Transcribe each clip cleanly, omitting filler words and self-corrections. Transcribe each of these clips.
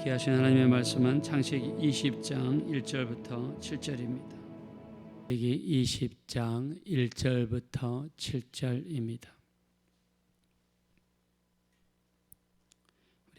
귀하신 하나님의 말씀은 창세기 20장 1절부터 7절입니다. 창세기 20장 1절부터 7절입니다.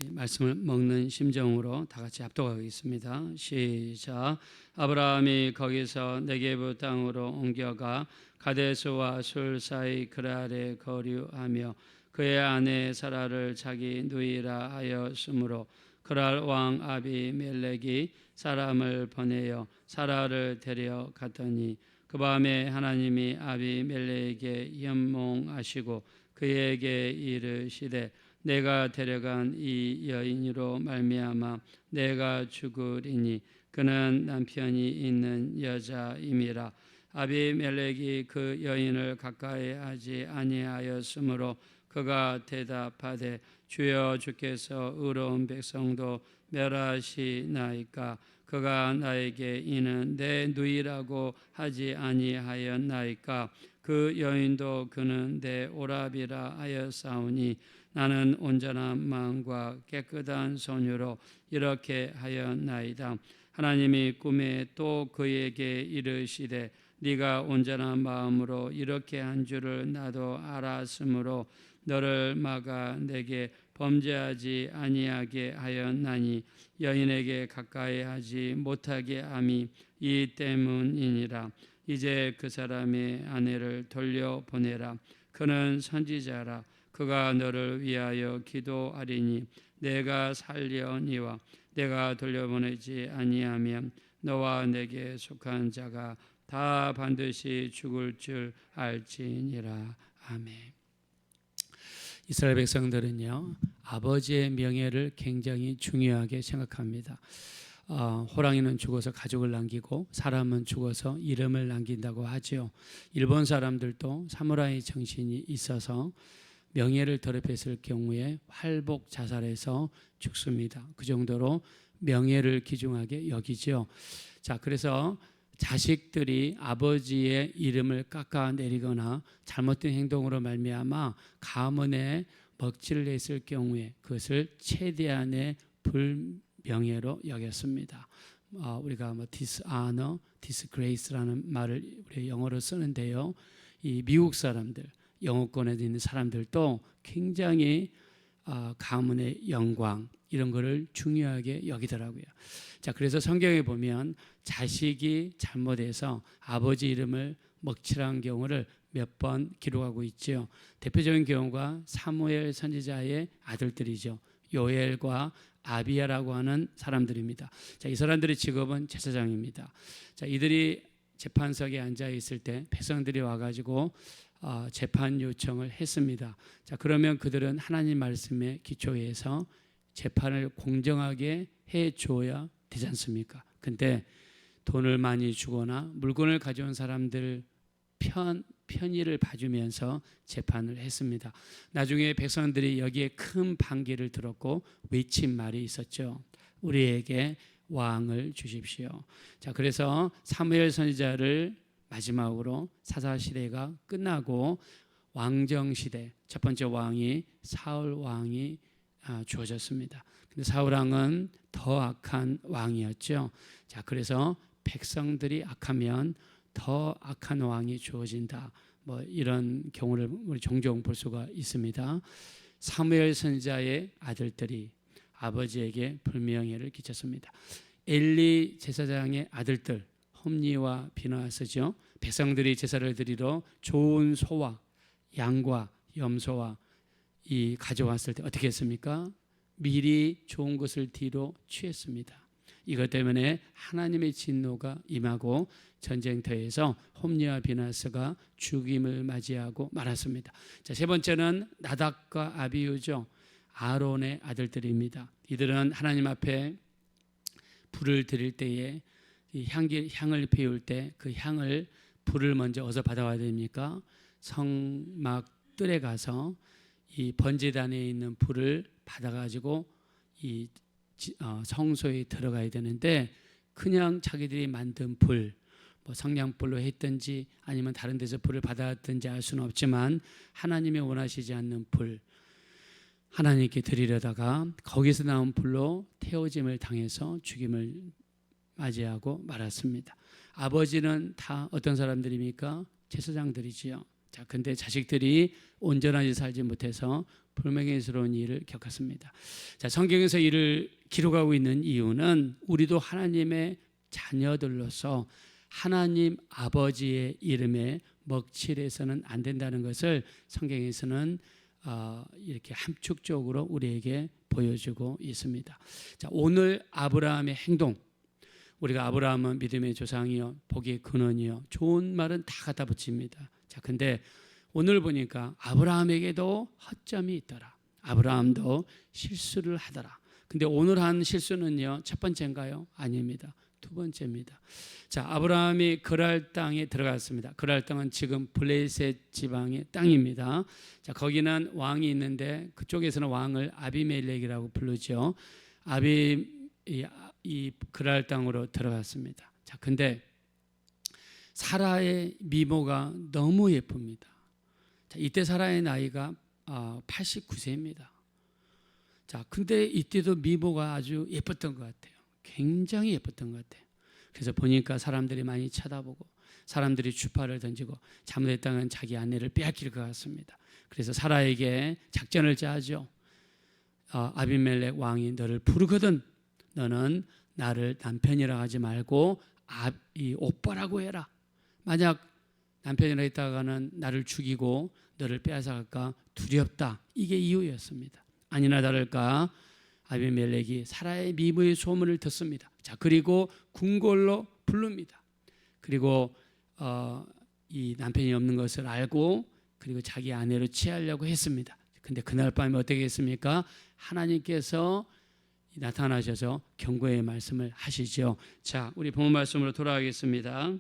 우리 말씀을 먹는 심정으로 다 같이 합독하겠습니다. 시작. 아브라함이 거기서 네게부 땅으로 옮겨가 가데스와 술 사이 그랄에 거류하며 그의 아내 사라를 자기 누이라 하였으므로 그랄 왕 아비멜렉이 사람을 보내어 사라를 데려갔더니 그 밤에 하나님이 아비멜렉에게 현몽하시고 그에게 이르시되 내가 데려간 이 여인으로 말미암아 내가 죽으리니 그는 남편이 있는 여자임이라. 아비멜렉이 그 여인을 가까이 하지 아니하였으므로 그가 대답하되 주여 주께서 의로운 백성도 멸하시나이까. 그가 나에게 이는 내 누이라고 하지 아니하였나이까. 그 여인도 그는 내 오라비라 하였사오니 나는 온전한 마음과 깨끗한 손으로 이렇게 하였나이다. 하나님이 꿈에 또 그에게 이르시되 네가 온전한 마음으로 이렇게 한 줄을 나도 알았으므로 너를 막아 내게 범죄하지 아니하게 하였나니 여인에게 가까이 하지 못하게 함이 이 때문이니라. 이제 그 사람의 아내를 돌려보내라. 그는 선지자라. 그가 너를 위하여 기도하리니 내가 살려니와 내가 돌려보내지 아니하면 너와 내게 속한 자가 다 반드시 죽을 줄 알지니라. 아멘. 이스라엘 백성들은요, 아버지의 명예를 굉장히 중요하게 생각합니다. 호랑이는 죽어서 가족을 남기고 사람은 죽어서 이름을 남긴다고 하죠. 일본 사람들도 사무라이 정신이 있어서 명예를 더럽혔을 경우에 활복 자살해서 죽습니다. 그 정도로 명예를 귀중하게 여기죠. 자, 그래서 자식들이 아버지의 이름을 깎아내리거나 잘못된 행동으로 말미암아 가문에 먹칠을 했을 경우에 그것을 최대한의 불명예로 여겼습니다. 우리가 dishonor, disgrace라는 말을 우리 영어로 쓰는데요. 이 미국 사람들, 영어권에 있는 사람들도 굉장히 가문의 영광 이런 거를 중요하게 여기더라고요. 자, 그래서 성경에 보면 자식이 잘못해서 아버지 이름을 먹칠한 경우를 몇 번 기록하고 있죠. 대표적인 경우가 사무엘 선지자의 아들들이죠. 요엘과 아비야라고 하는 사람들입니다. 자, 이 사람들의 직업은 제사장입니다. 자, 이들이 재판석에 앉아 있을 때 백성들이 와가지고 재판 요청을 했습니다. 자, 그러면 그들은 하나님 말씀에 기초해서 재판을 공정하게 해줘야 되지 않습니까? 근데 돈을 많이 주거나 물건을 가져온 사람들 편의를 봐주면서 재판을 했습니다. 나중에 백성들이 여기에 큰 반기를 들었고 외친 말이 있었죠. 우리에게 왕을 주십시오. 자, 그래서 사무엘 선지자를 마지막으로 사사시대가 끝나고 왕정시대 첫 번째 왕이 사울 왕이 주어졌습니다. 근데 사울 왕은 더 악한 왕이었죠. 자, 그래서 백성들이 악하면 더 악한 왕이 주어진다. 이런 경우를 우리 종종 볼 수가 있습니다. 사무엘 선지자의 아들들이 아버지에게 불명예를 끼쳤습니다. 엘리 제사장의 아들들 홈리와 비나하스죠. 백성들이 제사를 드리러 좋은 소와 양과 염소와 가져왔을 때 어떻게 했습니까? 미리 좋은 것을 뒤로 취했습니다. 이것 때문에 하나님의 진노가 임하고 전쟁터에서 홈리와 비나하스가 죽임을 맞이하고 말았습니다. 자, 세 번째는 나답과 아비후죠. 아론의 아들들입니다. 이들은 하나님 앞에 불을 드릴 때에 이 향을 피울 때 그 향을 불을 먼저 어디서 받아와야 됩니까? 성막 뜰에 가서 이 번제단에 있는 불을 받아가지고 이 성소에 들어가야 되는데 그냥 자기들이 만든 불, 성냥불로 했든지 아니면 다른 데서 불을 받았든지 알 수는 없지만 하나님이 원하시지 않는 불, 하나님께 드리려다가 거기서 나온 불로 태워짐을 당해서 죽임을 맞이하고 말았습니다. 아버지는 다 어떤 사람들입니까? 제사장들이지요. 자, 근데 자식들이 온전하게 살지 못해서 불명예스러운 일을 겪었습니다. 자, 성경에서 이를 기록하고 있는 이유는 우리도 하나님의 자녀들로서 하나님 아버지의 이름에 먹칠해서는 안 된다는 것을 성경에서는 이렇게 함축적으로 우리에게 보여주고 있습니다. 자, 오늘 아브라함의 행동, 우리가 아브라함은 믿음의 조상이요 복의 근원이요 좋은 말은 다 갖다 붙입니다. 자, 근데 오늘 보니까 아브라함에게도 허점이 있더라. 아브라함도 실수를 하더라. 근데 오늘 한 실수는요, 첫 번째인가요? 아닙니다. 두 번째입니다. 자, 아브라함이 그랄 땅에 들어갔습니다. 그랄 땅은 지금 블레셋 지방의 땅입니다. 자, 거기는 왕이 있는데 그쪽에서는 왕을 아비멜렉이라고 부르죠. 이 그랄 땅으로 들어갔습니다. 자, 근데 사라의 미모가 너무 예쁩니다. 자, 이때 사라의 나이가 89세입니다. 자, 근데 이때도 미모가 아주 예뻤던 것 같아요. 굉장히 예뻤던 것 같아요. 그래서 보니까 사람들이 많이 쳐다보고 사람들이 주파를 던지고 잘못했다면 자기 아내를 빼앗길 것 같습니다. 그래서 사라에게 작전을 짜죠. 아비멜렉 왕이 너를 부르거든 너는 나를 남편이라 하지 말고 이 오빠라고 해라. 만약 남편이라 했다가는 나를 죽이고 너를 빼앗아갈까 두렵다. 이게 이유였습니다. 아니나 다를까 아비멜렉이 사라의 미모의 소문을 듣습니다. 자, 그리고 궁궐로 부릅니다. 그리고 이 남편이 없는 것을 알고 그리고 자기 아내로 취하려고 했습니다. 근데 그날 밤에 어떻게 했습니까? 하나님께서 나타나셔서 경고의 말씀을 하시죠. 자, 우리 본문 말씀으로 돌아가겠습니다.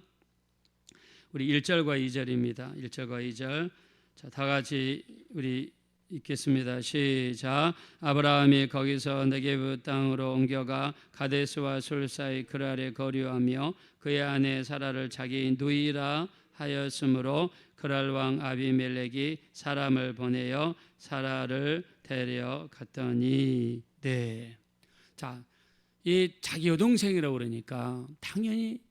우리 1절과 2절입니다. 1절과 2절. 자, 다 같이 우리 읽겠습니다. 시작. 아브라함이 거기서 네게브 땅으로 옮겨가 가데스와 술 사이 그랄에 거류하며 그의 아내 사라를 자기 누이라 하였으므로 그랄 왕 아비멜렉이 사람을 보내어 사라를 데려갔더니 네. 자, 이 자기 여동생이라고 그러니까 당연히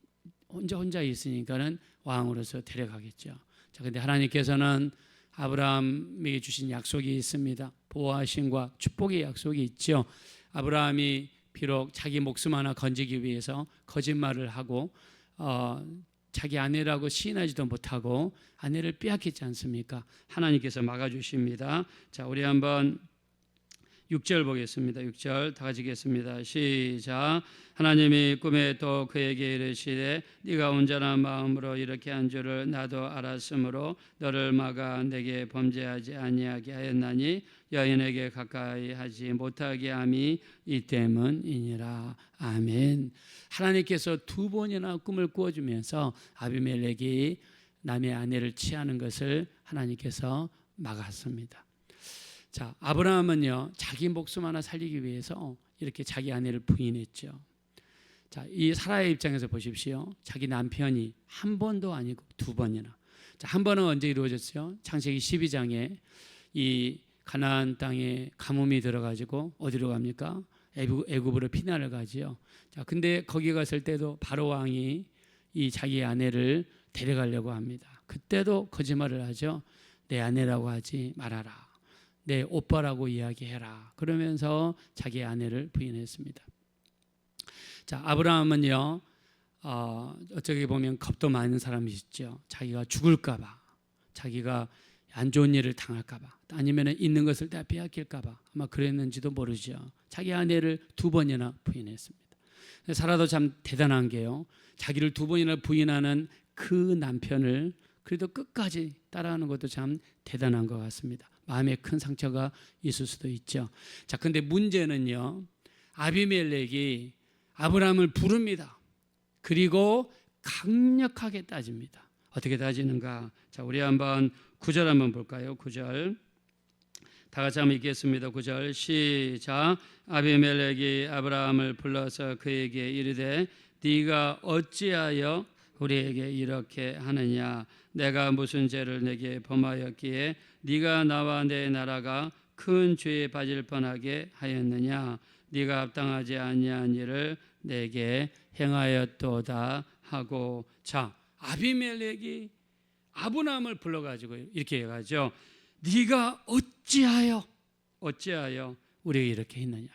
혼자 있으니까는 왕으로서 데려가겠죠. 자, 근데 하나님께서는 아브라함에게 주신 약속이 있습니다. 보호하심과 축복의 약속이 있죠. 아브라함이 비록 자기 목숨 하나 건지기 위해서 거짓말을 하고 자기 아내라고 시인하지도 못하고 아내를 빼앗겼지 않습니까? 하나님께서 막아주십니다. 자, 우리 한번 6절 보겠습니다. 6절 다 같이 읽겠습니다. 시작. 하나님이 꿈에 또 그에게 이르시되 네가 온전한 마음으로 이렇게 한 줄을 나도 알았으므로 너를 막아 내게 범죄하지 아니하게 하였나니 여인에게 가까이 하지 못하게 함이 이 때문이니라. 아멘. 하나님께서 두 번이나 꿈을 꾸어주면서 아비멜렉이 남의 아내를 취하는 것을 하나님께서 막았습니다. 자, 아브라함은요 자기 목숨 하나 살리기 위해서 이렇게 자기 아내를 부인했죠. 자, 이 사라의 입장에서 보십시오. 자기 남편이 한 번도 아니고 두 번이나. 자, 한 번은 언제 이루어졌어요? 창세기 12장에 이 가나안 땅에 가뭄이 들어가지고 어디로 갑니까? 애굽으로 피난을 가지요. 자, 근데 거기 갔을 때도 바로 왕이 이 자기 아내를 데려가려고 합니다. 그때도 거짓말을 하죠. 내 아내라고 하지 말아라. 내 오빠라고 이야기해라. 그러면서 자기 아내를 부인했습니다. 자, 아브라함은요 어떻게 보면 겁도 많은 사람이시죠. 자기가 죽을까 봐, 자기가 안 좋은 일을 당할까 봐, 아니면 있는 것을 다 빼앗길까 봐 아마 그랬는지도 모르죠. 자기 아내를 두 번이나 부인했습니다. 사라도 참 대단한 게요, 자기를 두 번이나 부인하는 그 남편을 그래도 끝까지 따라하는 것도 참 대단한 것 같습니다. 마음에 큰 상처가 있을 수도 있죠. 자, 근데 문제는요, 아비멜렉이 아브라함을 부릅니다. 그리고 강력하게 따집니다. 어떻게 따지는가? 자, 우리 한번 9절 한번 볼까요? 9절 다 같이 한번 읽겠습니다. 9절 시작. 아비멜렉이 아브라함을 불러서 그에게 이르되 네가 어찌하여 우리에게 이렇게 하느냐? 내가 무슨 죄를 내게 범하였기에 네가 나와 내 나라가 큰 죄에 빠질 뻔하게 하였느냐? 네가 합당하지 아니한 일을 내게 행하였도다 하고. 자, 아비멜렉이 아브라함을 불러가지고 이렇게 해가지고 네가 어찌하여 우리에게 이렇게 했느냐?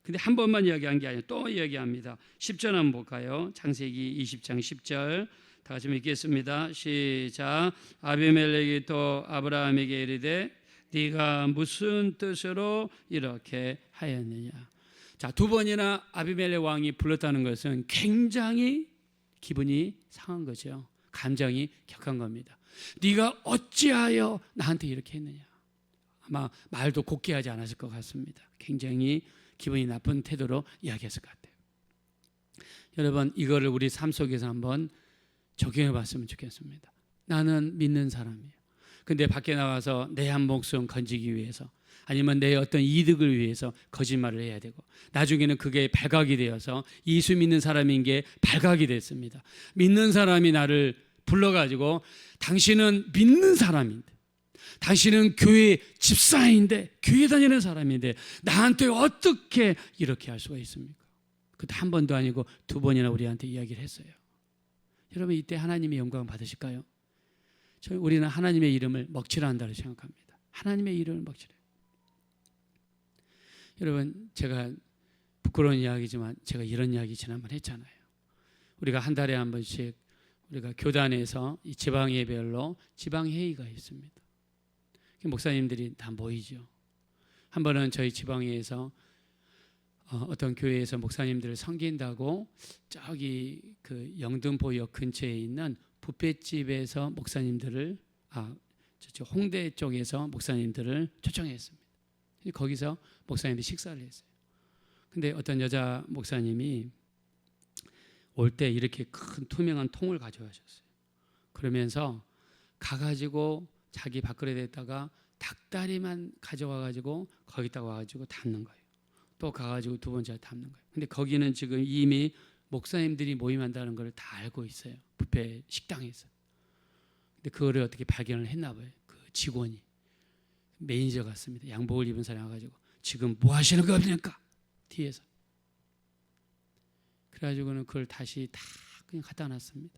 근데 한 번만 이야기한 게 아니라 또 이야기합니다. 10절 한번 볼까요? 창세기 20장 10절 다 같이 읽겠습니다. 시작. 아비멜렉이 또 아브라함에게 이르되 네가 무슨 뜻으로 이렇게 하였느냐? 자, 두 번이나 아비멜렉 왕이 불렀다는 것은 굉장히 기분이 상한 거죠. 감정이 격한 겁니다. 네가 어찌하여 나한테 이렇게 했느냐? 아마 말도 곱게 하지 않았을 것 같습니다. 굉장히 기분이 나쁜 태도로 이야기했을 것 같아요. 여러분, 이거를 우리 삶 속에서 한번 적용해 봤으면 좋겠습니다. 나는 믿는 사람이에요. 근데 밖에 나가서 내 한 목숨 건지기 위해서, 아니면 내 어떤 이득을 위해서 거짓말을 해야 되고, 나중에는 그게 발각이 되어서 예수 믿는 사람인 게 발각이 됐습니다. 믿는 사람이 나를 불러가지고 당신은 믿는 사람인데, 당신은 교회 집사인데, 교회 다니는 사람인데 나한테 어떻게 이렇게 할 수가 있습니까? 그것도 한 번도 아니고 두 번이나 우리한테 이야기를 했어요. 여러분, 이때 하나님의 영광 받으실까요? 우리는 하나님의 이름을 먹칠한다고 생각합니다. 하나님의 이름을 먹칠해요. 여러분, 제가 부끄러운 이야기지만 제가 이런 이야기 지난번 했잖아요. 우리가 한 달에 한 번씩 우리가 교단에서 이 지방예별로 지방회의가 있습니다. 목사님들이 다 모이죠. 한 번은 저희 지방회에서 어떤 교회에서 목사님들을 섬긴다고 저기 그 영등포역 근처에 있는 뷔페집에서 목사님들을 저쪽 홍대 쪽에서 목사님들을 초청했습니다. 거기서 목사님들이 식사를 했어요. 근데 어떤 여자 목사님이 올 때 이렇게 큰 투명한 통을 가져가셨어요. 그러면서 가가지고 자기 밥그릇에다가 닭다리만 가져와가지고 거기다가 와가지고 담는 거예요. 또 가가지고 두 번째 담는 거예요. 근데 거기는 지금 이미 목사님들이 모임한다는 걸 다 알고 있어요. 뷔페 식당에서. 근데 그거를 어떻게 발견을 했나 봐요. 그 직원이. 매니저 같습니다. 양복을 입은 사람이 와가지고 지금 뭐 하시는 겁니까? 뒤에서. 그래가지고는 그걸 다시 다 그냥 갖다 놨습니다.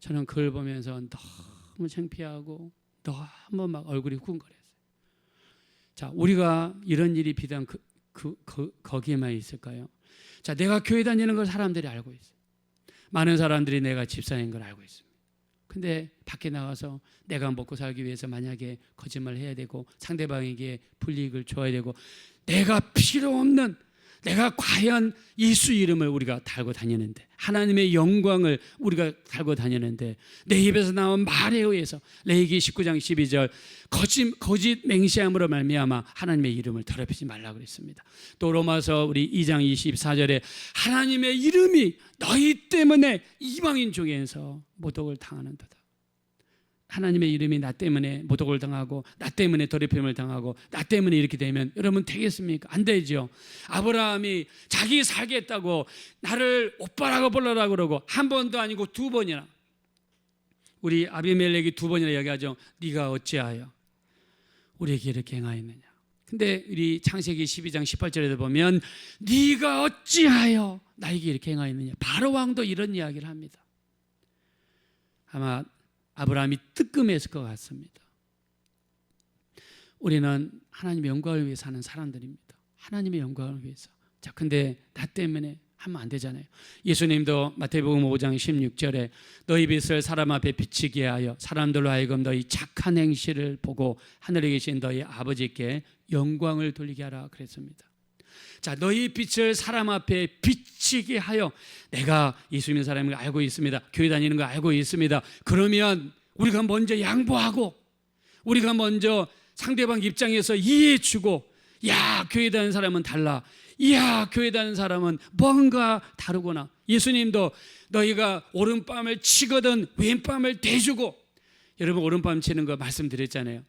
저는 그걸 보면서 너무 창피하고 너무 막 얼굴이 후끈거렸어요. 자, 우리가 이런 일이 비단 거기에만 있을까요? 자, 내가 교회 다니는 걸 사람들이 알고 있어요. 많은 사람들이 내가 집사인 걸 알고 있습니다. 근데 밖에 나가서 내가 먹고 살기 위해서 만약에 거짓말을 해야 되고 상대방에게 불이익을 줘야 되고, 내가 필요 없는, 내가 과연 예수 이름을 우리가 달고 다니는데, 하나님의 영광을 우리가 달고 다니는데, 내 입에서 나온 말에 의해서 레위기 19장 12절 거짓 맹세함으로 말미암아 하나님의 이름을 더럽히지 말라고 그랬습니다. 또 로마서 우리 2장 24절에 하나님의 이름이 너희 때문에 이방인 중에서 모독을 당하는도다. 하나님의 이름이 나 때문에 모독을 당하고, 나 때문에 더럽힘을 당하고, 나 때문에 이렇게 되면 여러분 되겠습니까? 안 되죠. 아브라함이 자기 살겠다고 나를 오빠라고 불러라 그러고 한 번도 아니고 두 번이나, 우리 아비멜렉이 두 번이나 이야기하죠. 네가 어찌하여 우리에게 이렇게 행하였느냐. 근데 우리 창세기 12장 18절에도 보면 네가 어찌하여 나에게 이렇게 행하였느냐. 바로 왕도 이런 이야기를 합니다. 아마 아브라함이 뜨끔했을 것 같습니다. 우리는 하나님의 영광을 위해 사는 사람들입니다. 하나님의 영광을 위해서. 자, 근데 나 때문에 하면 안 되잖아요. 예수님도 마태복음 5장 16절에 너희 빛을 사람 앞에 비치게 하여 사람들로 하여금 너희 착한 행실을 보고 하늘에 계신 너희 아버지께 영광을 돌리게 하라 그랬습니다. 자, 너희 빛을 사람 앞에 비치게 하여, 내가 예수 믿는 사람인 거 알고 있습니다. 교회 다니는 거 알고 있습니다. 그러면 우리가 먼저 양보하고, 우리가 먼저 상대방 입장에서 이해해주고, 야, 교회 다니는 사람은 달라, 이야, 교회 다니는 사람은 뭔가 다르구나. 예수님도 너희가 오른밤을 치거든 왼밤을 대주고, 여러분 오른밤 치는 거 말씀드렸잖아요.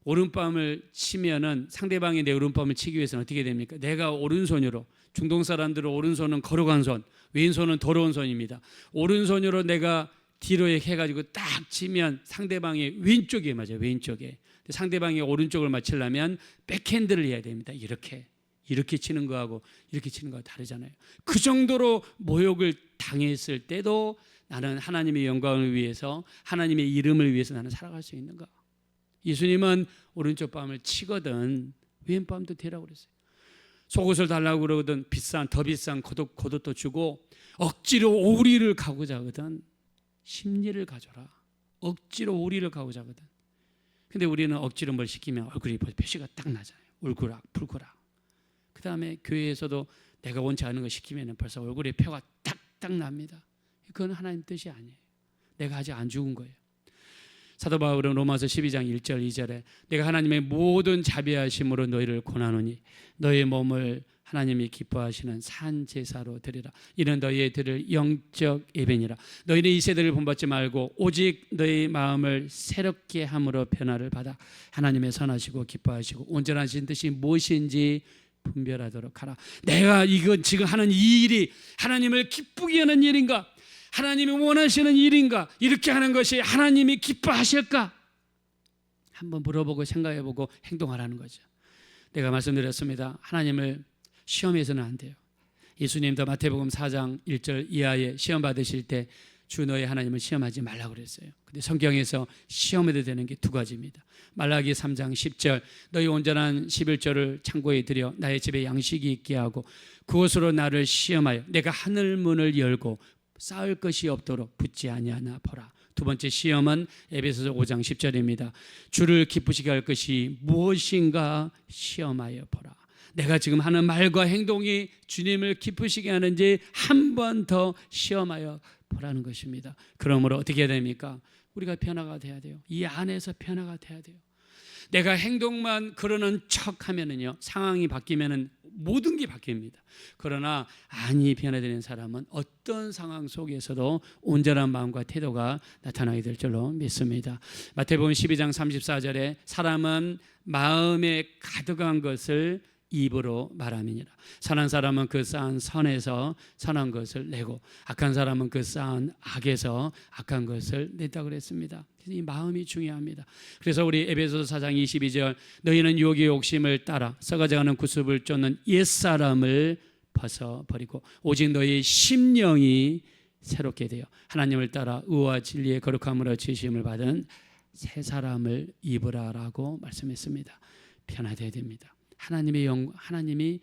오른밤을 치면은 상대방이 내 오른밤을 치기 위해서는 어떻게 됩니까? 내가 오른손으로, 중동 사람들은 오른손은 거룩한 손, 왼손은 더러운 손입니다. 오른손으로 내가 뒤로 해가지고 딱 치면 상대방의 왼쪽에 맞아요. 왼쪽에. 상대방이 오른쪽을 맞추려면 백핸드를 해야 됩니다. 이렇게 치는 거하고 이렇게 치는 거하고 다르잖아요. 그 정도로 모욕을 당했을 때도 나는 하나님의 영광을 위해서, 하나님의 이름을 위해서 나는 살아갈 수 있는가? 예수님은 오른쪽 뺨을 치거든 왼 뺨도 대라고 그랬어요. 속옷을 달라고 그러거든 더 비싼 겉옷도 주고, 억지로 오리를 가고자 하거든 심리를 가져라. 억지로 오리를 가고자 하거든. 근데 우리는 억지로 뭘 시키면 얼굴이 표시가 딱 나잖아요. 울그락. 그 다음에 교회에서도 내가 원치 않은 거 시키면 벌써 얼굴에 표가 딱딱 납니다. 그건 하나님 뜻이 아니에요. 내가 아직 안 죽은 거예요. 사도 바울은 로마서 12장 1절 2절에 내가 하나님의 모든 자비하심으로 너희를 권하노니 너희의 몸을 하나님이 기뻐하시는 산 제사로 드리라. 이는 너희의 드릴 영적 예배니라. 너희는 이 세대를 본받지 말고 오직 너희 마음을 새롭게 함으로 변화를 받아 하나님의 선하시고 기뻐하시고 온전하신 뜻이 무엇인지 분별하도록 하라. 내가 이건 지금 하는 이 일이 하나님을 기쁘게 하는 일인가? 하나님이 원하시는 일인가? 이렇게 하는 것이 하나님이 기뻐하실까? 한번 물어보고 생각해보고 행동하라는 거죠. 내가 말씀드렸습니다. 하나님을 시험해서는 안 돼요. 예수님도 마태복음 4장 1절 이하에 시험 받으실 때 주 너의 하나님을 시험하지 말라고 그랬어요. 근데 성경에서 시험해도 되는 게 두 가지입니다. 말라기 3장 10절 너희 온전한 11조를 창고에 들여 나의 집에 양식이 있게 하고 그것으로 나를 시험하여 내가 하늘 문을 열고 쌓을 것이 없도록 붙지 아니하나 보라. 두 번째 시험은 에베소서 5장 10절입니다. 주를 기쁘시게 할 것이 무엇인가 시험하여 보라. 내가 지금 하는 말과 행동이 주님을 기쁘시게 하는지 한 번 더 시험하여 보라는 것입니다. 그러므로 어떻게 해야 됩니까? 우리가 변화가 돼야 돼요. 이 안에서 변화가 돼야 돼요. 내가 행동만 그러는 척하면은요, 상황이 바뀌면은 모든 게 바뀝니다. 그러나 안이 변화되는 사람은 어떤 상황 속에서도 온전한 마음과 태도가 나타나게 될 줄로 믿습니다. 마태복음 12장 34절에 사람은 마음에 가득한 것을 입으로 말함이니라. 선한 사람은 그 쌓은 선에서 선한 것을 내고 악한 사람은 그 쌓은 악에서 악한 것을 냈다 그랬습니다. 이 마음이 중요합니다. 그래서 우리 에베소서 4장 22절 너희는 유혹의 욕심을 따라 썩어져가는 구습을 쫓는 옛사람을 벗어버리고 오직 너희 심령이 새롭게 되어 하나님을 따라 의와 진리의 거룩함으로 지으심을 받은 새 사람을 입으라라고 말씀했습니다. 변화되어야 됩니다. 하나님이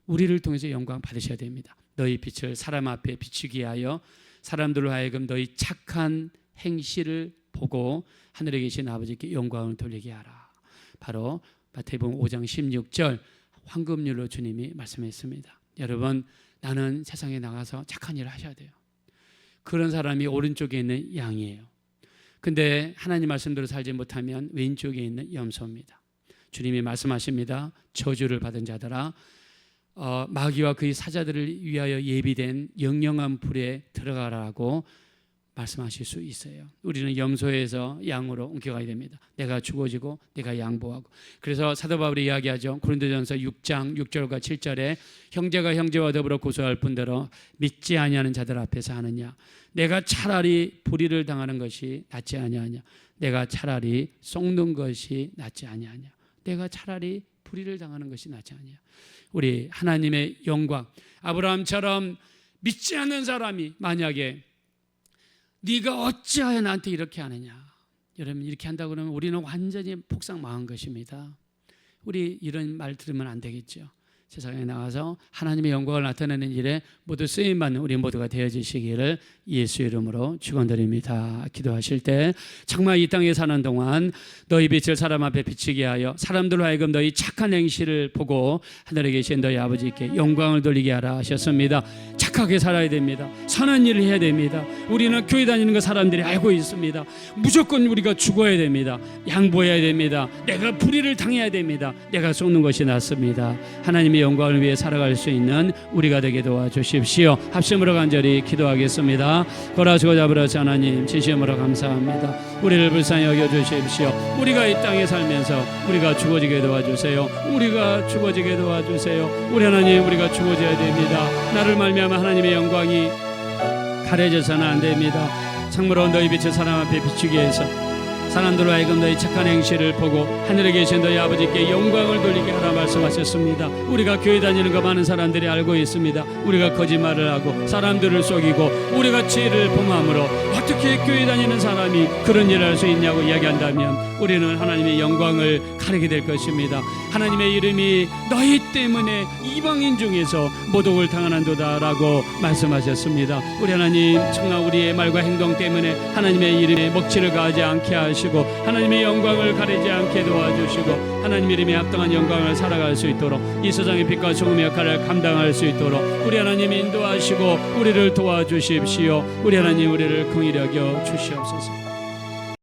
우리를 통해서 영광 받으셔야 됩니다. 너희 빛을 사람 앞에 비추게 하여 사람들로 하여금 너희 착한 행실을 보고 하늘에 계신 아버지께 영광을 돌리게 하라. 바로 마태복음 5장 16절 황금률로 주님이 말씀했습니다. 여러분, 나는 세상에 나가서 착한 일을 하셔야 돼요. 그런 사람이 오른쪽에 있는 양이에요. 근데 하나님 말씀대로 살지 못하면 왼쪽에 있는 염소입니다. 주님이 말씀하십니다. 저주를 받은 자들아 마귀와 그의 사자들을 위하여 예비된 영영한 불에 들어가라고 말씀하실 수 있어요. 우리는 염소에서 양으로 옮겨가야 됩니다. 내가 죽어지고 내가 양보하고. 그래서 사도 바울이 이야기하죠. 고린도전서 6장 6절과 7절에 형제가 형제와 더불어 고소할 뿐더러 믿지 아니하는 자들 앞에서 하느냐. 내가 차라리 불의를 당하는 것이 낫지 아니하냐. 내가 차라리 속는 것이 낫지 아니하냐. 내가 차라리 불의를 당하는 것이 낫지 않냐. 우리 하나님의 영광, 아브라함처럼 믿지 않는 사람이 만약에 네가 어찌하여 나한테 이렇게 하느냐, 여러분 이렇게 한다고 그러면 우리는 완전히 폭삭 망한 것입니다. 우리 이런 말 들으면 안 되겠죠. 세상에 나가서 하나님의 영광을 나타내는 일에 모두 쓰임받는 우리 모두가 되어지시기를 예수 이름으로 축원드립니다. 기도하실 때 정말 이 땅에 사는 동안 너희 빛을 사람 앞에 비치게 하여 사람들로 하여금 너희 착한 행실을 보고 하늘에 계신 너희 아버지께 영광을 돌리게 하라 하셨습니다. 착하게 살아야 됩니다. 선한 일을 해야 됩니다. 우리는 교회 다니는 거 사람들이 알고 있습니다. 무조건 우리가 죽어야 됩니다. 양보해야 됩니다. 내가 불의를 당해야 됩니다. 내가 속는 것이 낫습니다. 하나님의 영광을 위해 살아갈 수 있는 우리가 되게 도와주십시오. 합심으로 간절히 기도하겠습니다. 거라시고 잡으라시 하나님 진심으로 감사합니다. 우리를 불쌍히 여겨주십시오. 우리가 이 땅에 살면서 우리가 죽어지게 도와주세요. 우리가 죽어지게 도와주세요. 우리 하나님, 우리가 죽어져야 됩니다. 나를 말미암아 하나님의 영광이 가려져서는 안 됩니다. 참으로 너희 빛을 사람 앞에 비추기 위해서 사람들로 하여금 너희 착한 행실을 보고 하늘에 계신 너희 아버지께 영광을 돌리게 하라 말씀하셨습니다. 우리가 교회 다니는 거 많은 사람들이 알고 있습니다. 우리가 거짓말을 하고 사람들을 속이고 우리가 죄를 범함으로 어떻게 교회 다니는 사람이 그런 일을 할 수 있냐고 이야기한다면 우리는 하나님의 영광을 가리게 될 것입니다. 하나님의 이름이 너희 때문에 이방인 중에서 모독을 당하는도다라고 말씀하셨습니다. 우리 하나님 정말 우리의 말과 행동 때문에 하나님의 이름에 먹칠을 가하지 않게 하시고 하나님의 영광을 가리지 않게 도와주시고 하나님 이름에 합당한 영광을 살아갈 수 있도록 이 세상의 빛과 소금의 역할을 감당할 수 있도록 우리 하나님 인도하시고 우리를 도와주십시오. 우리 하나님 우리를 긍휼히 여겨 주시옵소서.